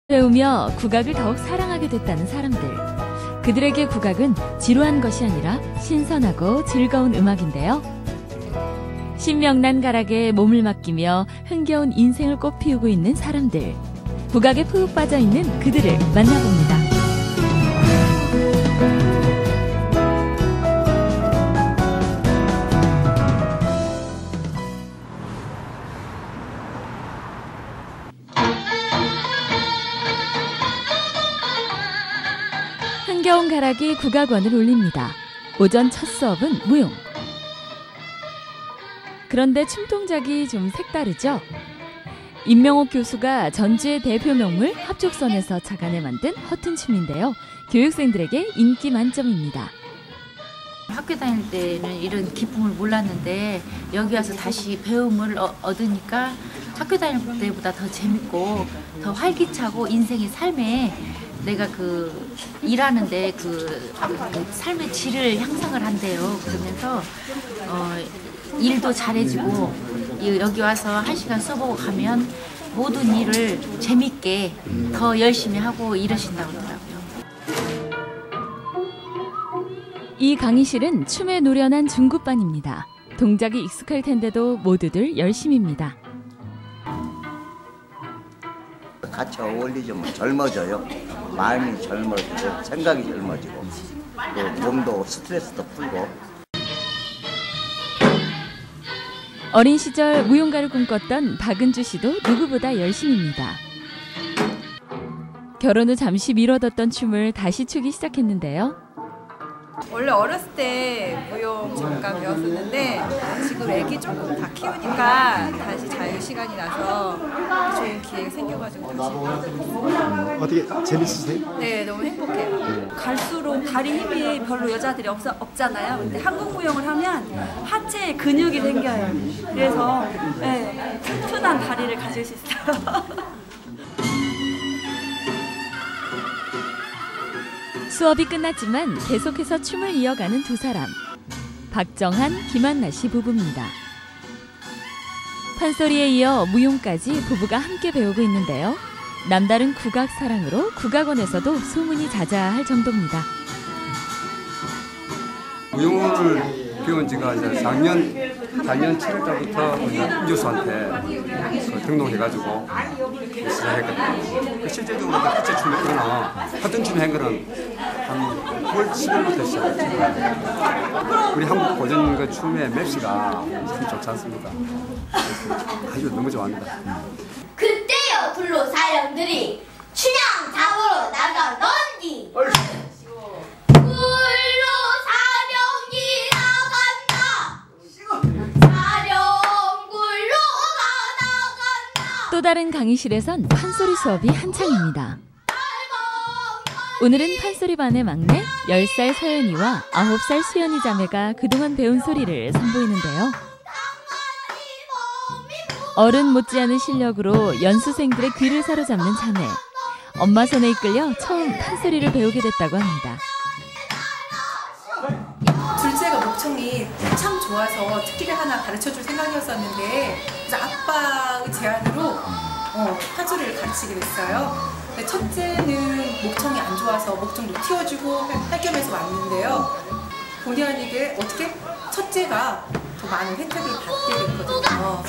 배우며 국악을 더욱 사랑하게 됐다는 사람들. 그들에게 국악은 지루한 것이 아니라 신선하고 즐거운 음악인데요. 신명난 가락에 몸을 맡기며 흥겨운 인생을 꽃피우고 있는 사람들. 국악에 푹 빠져있는 그들을 만나봅니다. 흥겨운 가락이 국악원을 울립니다. 오전 첫 수업은 무용. 그런데 춤 동작이 좀 색다르죠? 임명옥 교수가 전주의 대표 명물 합죽선에서 착안해 만든 허튼 춤인데요. 교육생들에게 인기 만점입니다. 학교 다닐 때는 이런 기쁨을 몰랐는데 여기 와서 다시 배움을 얻으니까 학교 다닐 때보다 더 재밌고 더 활기차고 인생의 삶에 내가 일하는데 삶의 질을 향상을 한대요. 그러면서 일도 잘해지고 여기 와서 1시간 써보고 가면 모든 일을 재밌게 더 열심히 하고 이러신다고 하더라고요. 이 강의실은 춤에 노련한 중급반입니다. 동작이 익숙할 텐데도 모두들 열심입니다. 같이 어울리면 젊어져요. 마음이 젊어지고 생각이 젊어지고 또 몸도 스트레스도 풀고. 어린 시절 무용가를 꿈꿨던 박은주 씨도 누구보다 열심입니다. 결혼 후 잠시 미뤄뒀던 춤을 다시 추기 시작했는데요. 원래 어렸을 때 무용 잠깐 배웠었는데 지금 애기 조금 다 키우니까 다시 자유 시간이 나서 좋은 기회가 생겨가지고 다시. 어떻게 재밌으세요? 네, 너무 행복해요. 갈수록 다리 힘이 별로 여자들이 없잖아요. 근데 한국 무용을 하면 하체에 근육이 생겨요. 그래서 네, 튼튼한 다리를 가질 수 있어요. 수업이 끝났지만 계속해서 춤을 이어가는 두 사람. 박정한, 김한나 씨 부부입니다. 판소리에 이어 무용까지 부부가 함께 배우고 있는데요. 남다른 국악 사랑으로 국악원에서도 소문이 자자할 정도입니다. 무용을 배운 지가 이제 작년 7월달부터 임 교수한테 등록해가지고 시작했거든요. 실제적으로 하체 춤이거나 하던 춤 한 거는 한 9월, 10월부터 시작했죠. 우리 한국 고전 춤의 맵시가 참 좋지 않습니까? 아주 너무 좋아합니다. 그때요 둘로 사령들이 춘향 잡으러 나가던디 또 다른 강의실에선 판소리 수업이 한창입니다. 오늘은 판소리반의 막내 10살 서연이와 9살 수연이 자매가 그동안 배운 소리를 선보이는데요. 어른 못지않은 실력으로 연수생들의 귀를 사로잡는 자매. 엄마 손에 이끌려 처음 판소리를 배우게 됐다고 합니다. 둘째가 목청이 참 좋아서 특기를 하나 가르쳐줄 생각이었었는데 그래서 아빠의 제안으로 판소리를 가르치게 됐어요. 첫째는 목청이 안 좋아서 목청도 틔워주고 할 겸해서 왔는데요. 본의 아니게 어떻게 첫째가 더 많은 혜택을 받게 됐거든요.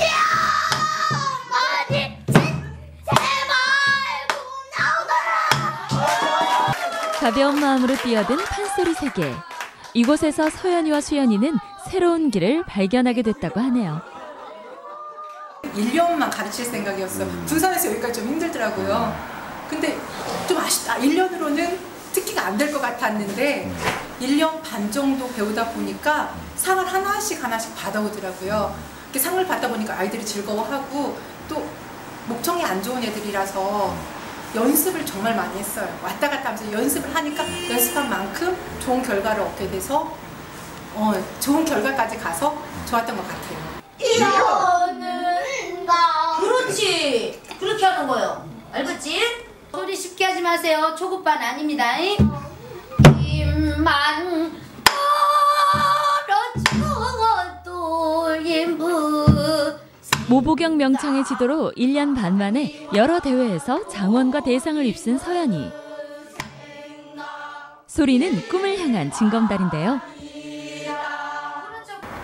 가벼운 마음으로 뛰어든 판소리 세계. 이곳에서 서연이와 수연이는 새로운 길을 발견하게 됐다고 하네요. 1년만 가르칠 생각이었어요. 둔산에서 여기까지 좀 힘들더라고요. 근데 좀 아쉽다. 1년으로는 특기가 안 될 것 같았는데 1년 반 정도 배우다 보니까 상을 하나씩 받아오더라고요. 이렇게 상을 받다 보니까 아이들이 즐거워하고 또 목청이 안 좋은 애들이라서 연습을 정말 많이 했어요. 왔다 갔다 하면서 연습을 하니까 연습한 만큼 좋은 결과를 얻게 돼서 좋은 결과까지 가서 좋았던 것 같아요. 이러는가 그렇지 그렇게 하는 거요. 알겠지? 소리 쉽게 하지 마세요. 초급반 아닙니다. 입만 떨어지고 또 인부 모보경 명창의 지도로 1년 반 만에 여러 대회에서 장원과 대상을 입쓴 서연이. 소리는 꿈을 향한 징검다리인데요.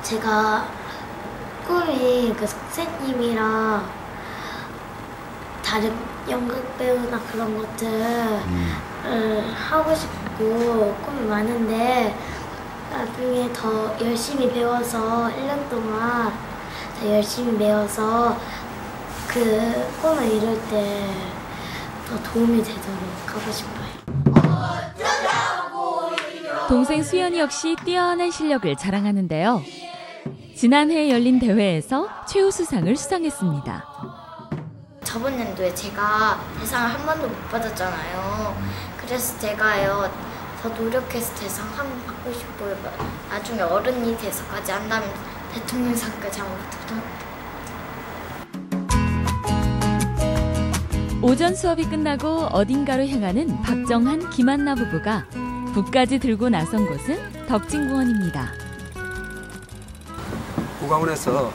제가 꿈이 그 선생님이랑 다른 연극 배우나 그런 것들을 하고 싶고 꿈이 많은데 나중에 더 열심히 배워서 1년 동안 더 열심히 배워서 그 꿈을 이룰 때 더 도움이 되도록 하고 싶어요. 동생 수연이 역시 뛰어난 실력을 자랑하는데요. 지난해 열린 대회에서 최우수상을 수상했습니다. 저번 연도에 제가 대상을 한 번도 못 받았잖아요. 그래서 제가요 더 노력해서 대상 한 번 받고 싶고요. 나중에 어른이 돼서까지 한다면 대통령상까지 한번 받도록. 오전 수업이 끝나고 어딘가로 향하는 박정한, 김한나 부부가 북까지 들고 나선 곳은 덕진공원입니다. 국악원에서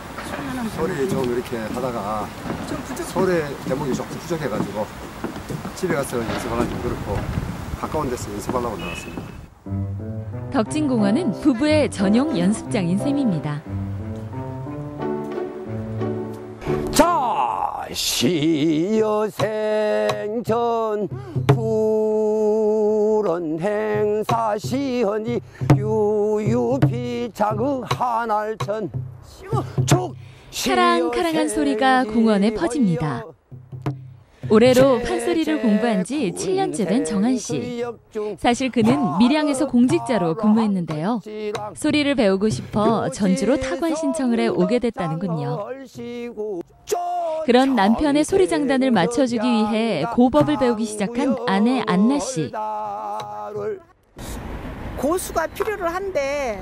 소리 좀 이렇게 하다가 소리 대목이 조금 부족해가지고 집에 가서 연습하려니 좀 그렇고 가까운 데서 연습하려고 나왔습니다. 덕진공원은 부부의 전용 연습장인 셈입니다. 자, 시여 생전 푸른 행사 시헌이 유유비자그 한알천 카랑카랑한 소리가 공원에 퍼집니다. 올해로 판소리를 공부한 지 7년째 된 정한 씨. 사실 그는 밀양에서 공직자로 근무했는데요. 소리를 배우고 싶어 전주로 타관 신청을 해 오게 됐다는군요. 그런 남편의 소리 장단을 맞춰주기 위해 고법을 배우기 시작한 아내 안나 씨. 고수가 필요를 한데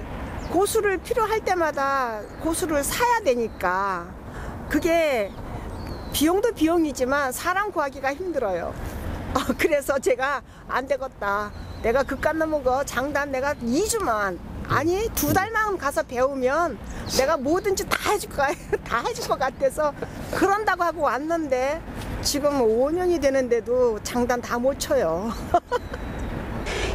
고수를 필요할 때마다 고수를 사야 되니까 그게 비용도 비용이지만 사람 구하기가 힘들어요. 그래서 제가 안 되겠다. 내가 그깟 넘은 거 장단 내가 2주만 아니 2달만 가서 배우면 내가 뭐든지 다 해줄 것 같아서 그런다고 하고 왔는데 지금 5년이 되는데도 장단 다 못 쳐요.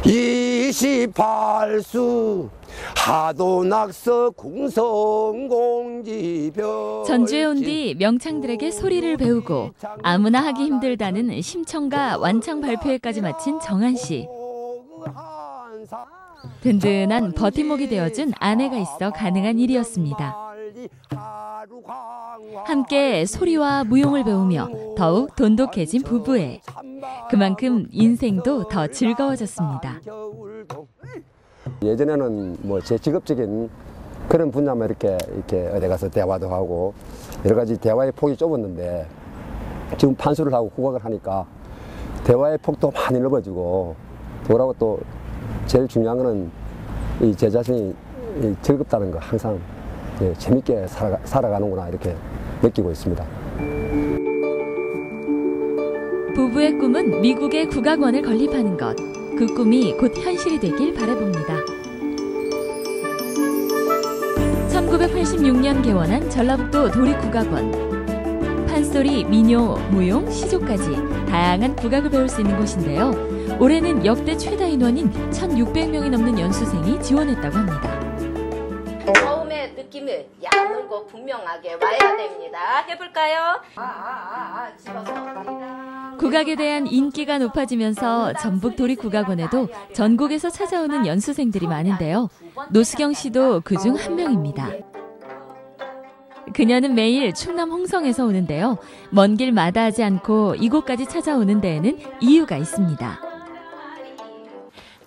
28수 하도낙서 궁성공지별. 전주에 온 뒤 명창들에게 소리를 배우고 아무나 하기 힘들다는 심청과 완창 발표회까지 마친 정한 씨. 든든한 버팀목이 되어준 아내가 있어 가능한 일이었습니다. 함께 소리와 무용을 배우며 더욱 돈독해진 부부애. 그만큼 인생도 더 즐거워졌습니다. 예전에는 뭐 제 직업적인 그런 분야만 이렇게 어디 가서 대화도 하고 여러 가지 대화의 폭이 좁았는데 지금 판소리를 하고 국악을 하니까 대화의 폭도 많이 넓어지고 그러고 또 제일 중요한 거는 제 자신이 즐겁다는 거 항상 재밌게 살아가는구나 이렇게 느끼고 있습니다. 부부의 꿈은 미국의 국악원을 건립하는 것. 그 꿈이 곧 현실이 되길 바라봅니다. 1986년 개원한 전라북도 도립국악원. 판소리, 민요, 무용, 시조까지 다양한 국악을 배울 수 있는 곳인데요. 올해는 역대 최다 인원인 1,600명이 넘는 연수생이 지원했다고 합니다. 처음에 느낌이 야물고 분명하게 와야 됩니다. 해볼까요? 집어서. 국악에 대한 인기가 높아지면서 전북 도립국악원에도 전국에서 찾아오는 연수생들이 많은데요. 노수경 씨도 그중 한 명입니다. 그녀는 매일 충남 홍성에서 오는데요. 먼 길 마다하지 않고 이곳까지 찾아오는 데에는 이유가 있습니다.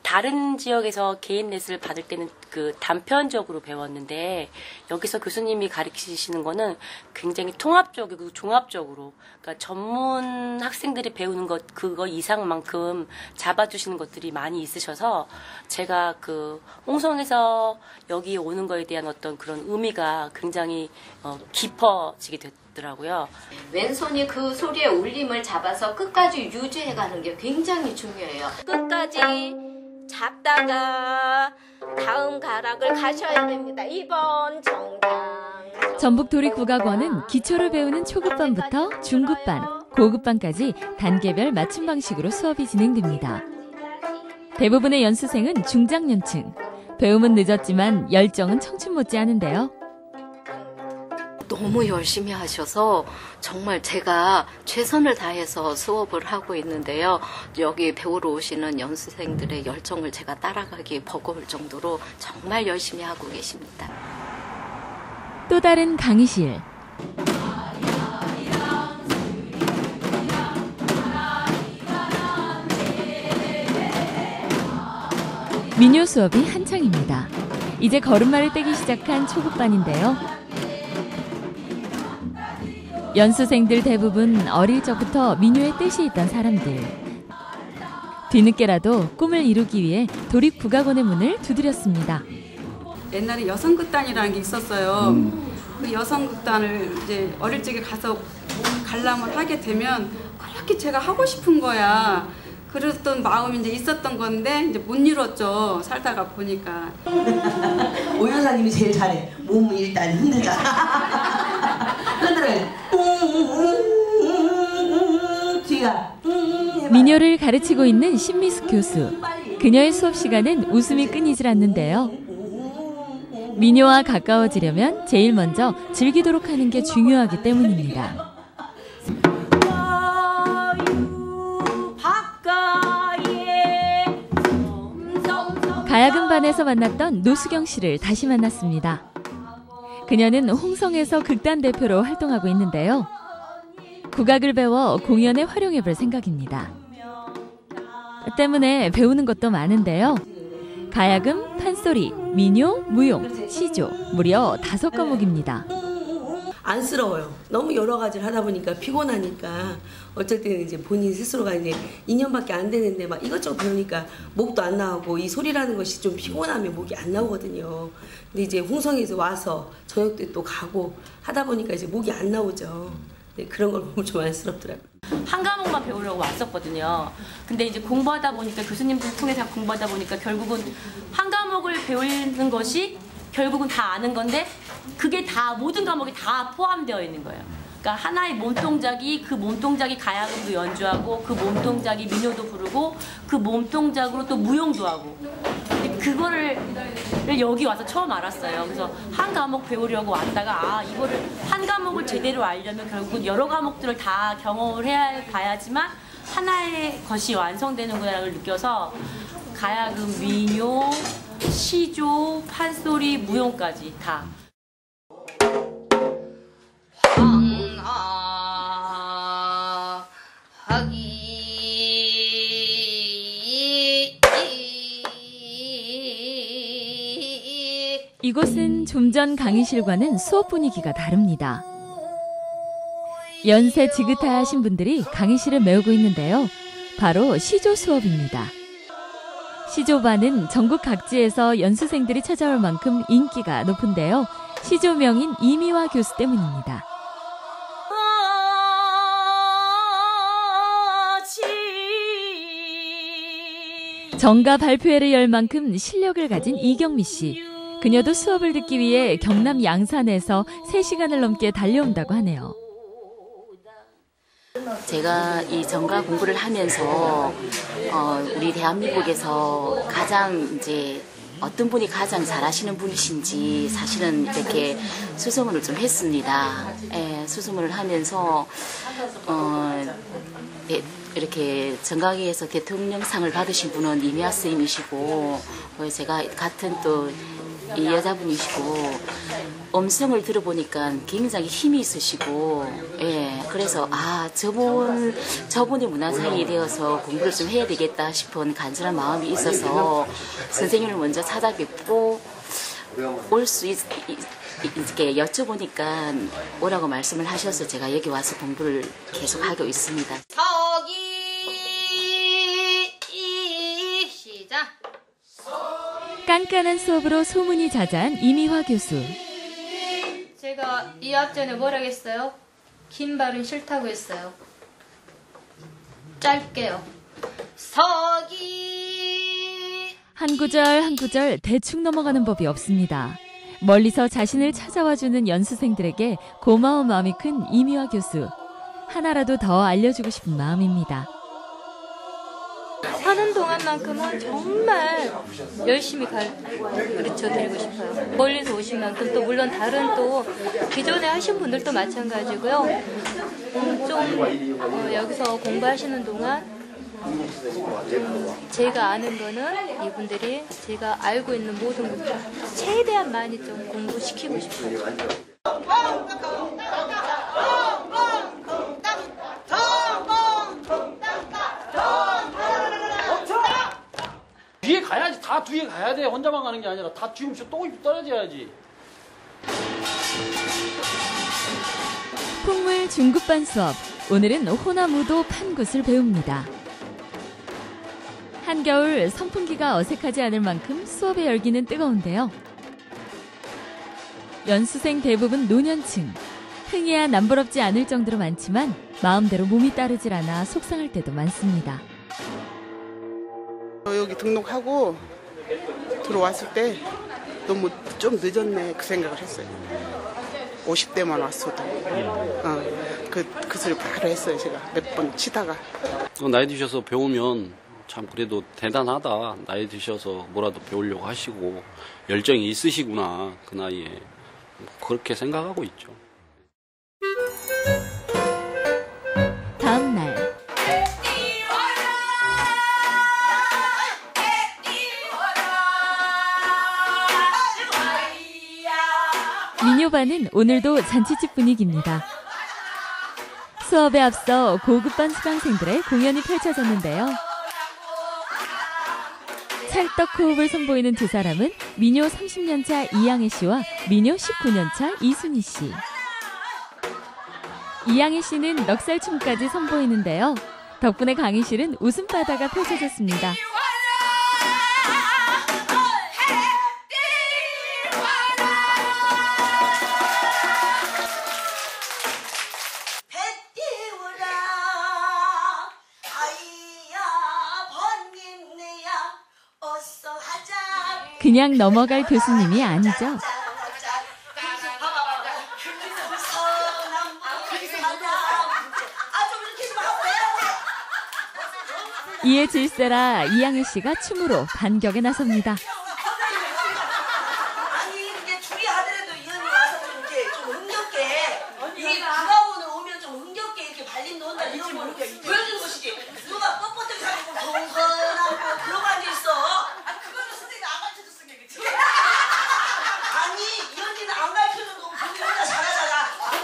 다른 지역에서 개인 레슨을 받을 때는 그 단편적으로 배웠는데 여기서 교수님이 가르치시는 거는 굉장히 통합적이고 종합적으로, 그러니까 전문 학생들이 배우는 것 그거 이상만큼 잡아주시는 것들이 많이 있으셔서 제가 그 홍성에서 여기 오는 거에 대한 어떤 그런 의미가 굉장히 깊어지게 됐더라고요. 왼손이 그 소리의 울림을 잡아서 끝까지 유지해가는 게 굉장히 중요해요. 끝까지 잡다가 다음 가락을 가셔야 됩니다. 2번 정당. 전북도립국악원은 기초를 배우는 초급반부터 중급반, 고급반까지 단계별 맞춤 방식으로 수업이 진행됩니다. 대부분의 연수생은 중장년층. 배움은 늦었지만 열정은 청춘 못지않은데요. 너무 열심히 하셔서 정말 제가 최선을 다해서 수업을 하고 있는데요. 여기 배우러 오시는 연수생들의 열정을 제가 따라가기 버거울 정도로 정말 열심히 하고 계십니다. 또 다른 강의실. 민요 수업이 한창입니다. 이제 걸음마를 떼기 시작한 초급반인데요. 연수생들 대부분 어릴 적부터 민요의 뜻이 있던 사람들. 뒤늦게라도 꿈을 이루기 위해 도립국악원의 문을 두드렸습니다. 옛날에 여성극단이라는 게 있었어요. 그 여성극단을 이제 어릴 적에 가서 관람을 하게 되면 그렇게 제가 하고 싶은 거야. 그랬던 마음이 이제 있었던 건데 이제 못 이뤘죠. 살다가 보니까. 오 여사님이 제일 잘해. 몸은 일단 흔들잖아. 흔들어요. 뒤가. 민요를 가르치고 있는 신미숙 교수. 그녀의 수업 시간은 웃음이 끊이질 않는데요. 민요와 가까워지려면 제일 먼저 즐기도록 하는 게 중요하기 때문입니다. 가야금반에서 만났던 노수경 씨를 다시 만났습니다. 그녀는 홍성에서 극단 대표로 활동하고 있는데요. 국악을 배워 공연에 활용해볼 생각입니다. 때문에 배우는 것도 많은데요. 가야금, 판소리, 민요, 무용, 시조 무려 5과목입니다. 안쓰러워요. 너무 여러 가지를 하다 보니까 피곤하니까 어쩔 때는 이제 본인 스스로가 이제 2년밖에 안 되는데 막 이것저것 배우니까 목도 안 나오고 이 소리라는 것이 좀 피곤하면 목이 안 나오거든요. 근데 이제 홍성에서 와서 저녁 때 또 가고 하다 보니까 이제 목이 안 나오죠. 네, 그런 걸 보면 좀 안쓰럽더라고요. 한 과목만 배우려고 왔었거든요. 근데 이제 공부하다 보니까 교수님들 통해서 공부하다 보니까 결국은 한 과목을 배우는 것이 결국은 다 아는 건데 그게 다 모든 과목이 다 포함되어 있는 거예요. 그러니까 하나의 몸동작이 그 몸동작이 가야금도 연주하고 그 몸동작이 민요도 부르고 그 몸동작으로 또 무용도 하고 그거를 여기 와서 처음 알았어요. 그래서 한 과목 배우려고 왔다가 이거를 한 과목을 제대로 알려면 결국은 여러 과목들을 다 경험을 봐야지만 하나의 것이 완성되는구나라는 걸 느껴서 가야금, 민요, 시조, 판소리, 무용까지 다. 이곳은 좀 전 강의실과는 수업 분위기가 다릅니다. 연세 지긋하신 분들이 강의실을 메우고 있는데요. 바로 시조 수업입니다. 시조반은 전국 각지에서 연수생들이 찾아올 만큼 인기가 높은데요. 시조 명인 이미화 교수 때문입니다. 정가 발표회를 열 만큼 실력을 가진 이경미 씨. 그녀도 수업을 듣기 위해 경남 양산에서 3시간을 넘게 달려온다고 하네요. 제가 이 정가 공부를 하면서 우리 대한민국에서 가장 이제 어떤 분이 가장 잘하시는 분이신지 사실은 이렇게 수소문을 좀 했습니다. 수소문을 하면서 이렇게 정가계에서 대통령상을 받으신 분은 이미아 선생님이시고 제가 같은 또 이 여자분이시고 음성을 들어보니까 굉장히 힘이 있으시고 그래서 저분이 문화상이 되어서 공부를 좀 해야 되겠다 싶은 간절한 마음이 있어서 선생님을 먼저 찾아뵙고 올 수 이렇게 여쭤보니까 오라고 말씀을 하셔서 제가 여기 와서 공부를 계속 하고 있습니다. 시작. 깐깐한 수업으로 소문이 자자한 이미화 교수. 제가 이 앞전에 뭐라겠어요? 긴 발은 싫다고 했어요. 짧게요. 서기. 한 구절 한 구절 대충 넘어가는 법이 없습니다. 멀리서 자신을 찾아와주는 연수생들에게 고마운 마음이 큰 이미화 교수. 하나라도 더 알려주고 싶은 마음입니다. 사는 동안만큼은 정말 열심히 가르쳐 드리고 싶어요. 멀리서 오신 만큼 또 물론 다른 또 기존에 하신 분들도 마찬가지고요. 여기서 공부하시는 동안 제가 아는 거는 이분들이 제가 알고 있는 모든 것들 최대한 많이 좀 공부시키고 싶어요. 뒤에 가야지. 다 뒤에 가야 돼. 혼자만 가는 게 아니라 다 뒤움씩 똥이 떨어져야지. 풍물 중급반 수업. 오늘은 호나무도 판굿을 배웁니다. 한겨울 선풍기가 어색하지 않을 만큼 수업의 열기는 뜨거운데요. 연수생 대부분 노년층. 흥이야 남부럽지 않을 정도로 많지만 마음대로 몸이 따르질 않아 속상할 때도 많습니다. 여기 등록하고 들어왔을 때 너무 좀 늦었네 그 생각을 했어요. 50대만 왔어도 그 소리 바로 했어요. 제가 몇 번 치다가. 나이 드셔서 배우면 참 그래도 대단하다. 나이 드셔서 뭐라도 배우려고 하시고 열정이 있으시구나. 그 나이에 그렇게 생각하고 있죠. 다음 날 민요반은 오늘도 잔치집 분위기입니다. 수업에 앞서 고급반 수강생들의 공연이 펼쳐졌는데요. 찰떡 호흡을 선보이는 두 사람은 민요 30년차 이양혜 씨와 민요 19년차 이순희 씨. 이양혜 씨는 넉살춤까지 선보이는데요. 덕분에 강의실은 웃음바다가 펼쳐졌습니다. 그냥 넘어갈 교수님이 아니죠. 이에 질세라 이양혜 씨가 춤으로 반격에 나섭니다. 아니 이게 둘이 하더라도 이 언니 와서 좀 이렇게 좀 흥겹게 이 부가원을 오면 좀 흥겹게 이렇게 발림 놓는다 이런 걸 보여주는 것이지. 누가 뻣뻣하게 하고 동건하고 그러고 앉아 있어. 그거는 선생님이 안 가르쳐줬으니까 그치? 아니 이 언니는 안 가르쳐줘도 본인 혼자 잘하잖아.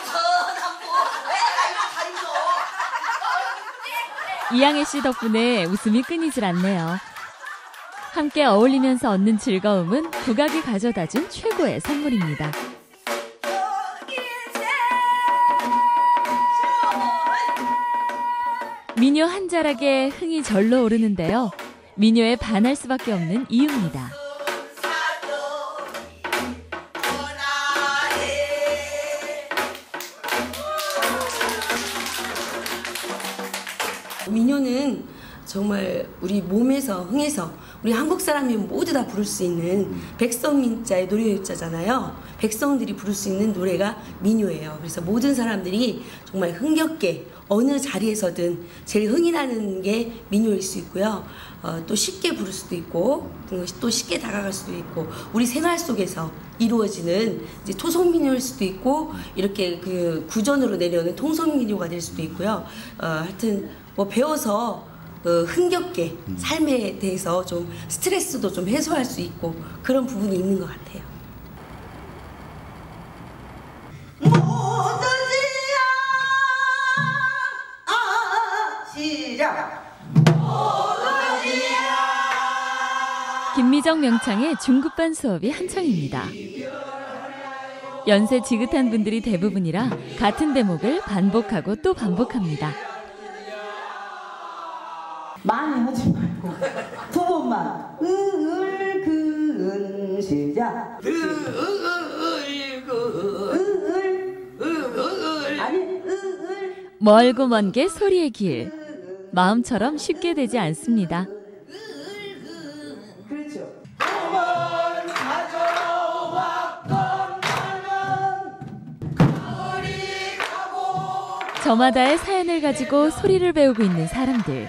동건하고 애가 이런 다리죠. 이양혜 씨 덕분에 웃음이 끊이질 않네요. 함께 어울리면서 얻는 즐거움은 국악이 가져다준 최고의 선물입니다. 민요 한 자락에 흥이 절로 오르는데요. 민요에 반할 수밖에 없는 이유입니다. 민요는 정말 우리 몸에서 흥해서 우리 한국 사람이 모두 다 부를 수 있는 백성민자의 노래자잖아요. 백성들이 부를 수 있는 노래가 민요예요. 그래서 모든 사람들이 정말 흥겹게 어느 자리에서든 제일 흥이 나는 게 민요일 수 있고요. 또 쉽게 부를 수도 있고 또 쉽게 다가갈 수도 있고 우리 생활 속에서 이루어지는 이제 토속민요일 수도 있고 이렇게 그 구전으로 내려오는 통성민요가 될 수도 있고요. 하여튼 뭐 배워서 흥겹게 삶에 대해서 좀 스트레스도 좀 해소할 수 있고 그런 부분이 있는 것 같아요. 김미정 명창의 중급반 수업이 한창입니다. 연세 지긋한 분들이 대부분이라 같은 대목을 반복하고 또 반복합니다. 많이 하지 말고 두 번만 을 시작 멀고 먼 게 소리의 길. 마음처럼 쉽게 되지 않습니다. 그렇죠. 가져왔고 저마다의 사연을 가지고 소리를 배우고 있는 사람들.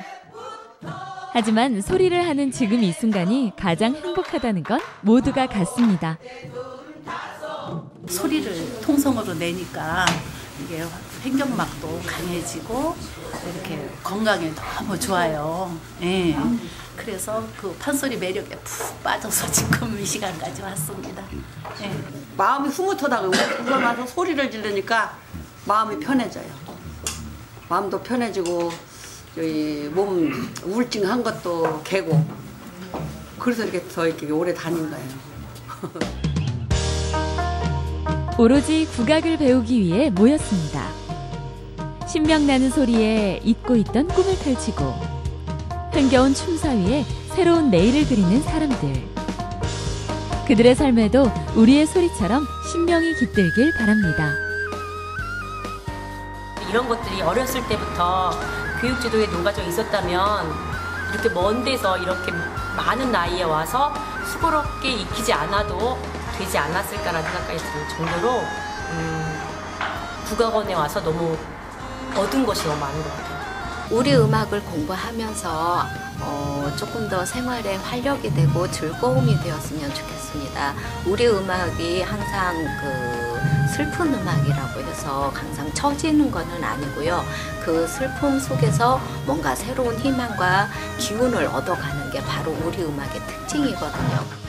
하지만 소리를 하는 지금 이 순간이 가장 행복하다는 건 모두가 같습니다. 소리를 통성으로 내니까 이게 횡격막도 강해지고 이렇게 건강에 너무 좋아요. 예. 그래서 그 판소리 매력에 푹 빠져서 지금 이 시간까지 왔습니다. 예. 마음이 흐뭇하다고 일어나서 소리를 지르니까 마음이 편해져요. 마음도 편해지고 몸 우울증한 것도 개고 그래서 이렇게 더 이렇게 오래 다닌 거예요. 오로지 국악을 배우기 위해 모였습니다. 신명나는 소리에 잊고 있던 꿈을 펼치고 흥겨운 춤사위에 새로운 내일을 그리는 사람들. 그들의 삶에도 우리의 소리처럼 신명이 깃들길 바랍니다. 이런 것들이 어렸을 때부터 교육제도에 녹아져 있었다면 이렇게 먼 데서 이렇게 많은 나이에 와서 수고롭게 익히지 않아도 되지 않았을까라는 생각까지 드는 정도로 국악원에 와서 너무 얻은 것이 너무 많은 것 같아요. 우리 음악을 공부하면서 조금 더 생활에 활력이 되고 즐거움이 되었으면 좋겠습니다. 우리 음악이 항상 슬픈 음악이라고 해서 항상 처지는 것은 아니고요. 그 슬픔 속에서 뭔가 새로운 희망과 기운을 얻어가는 게 바로 우리 음악의 특징이거든요.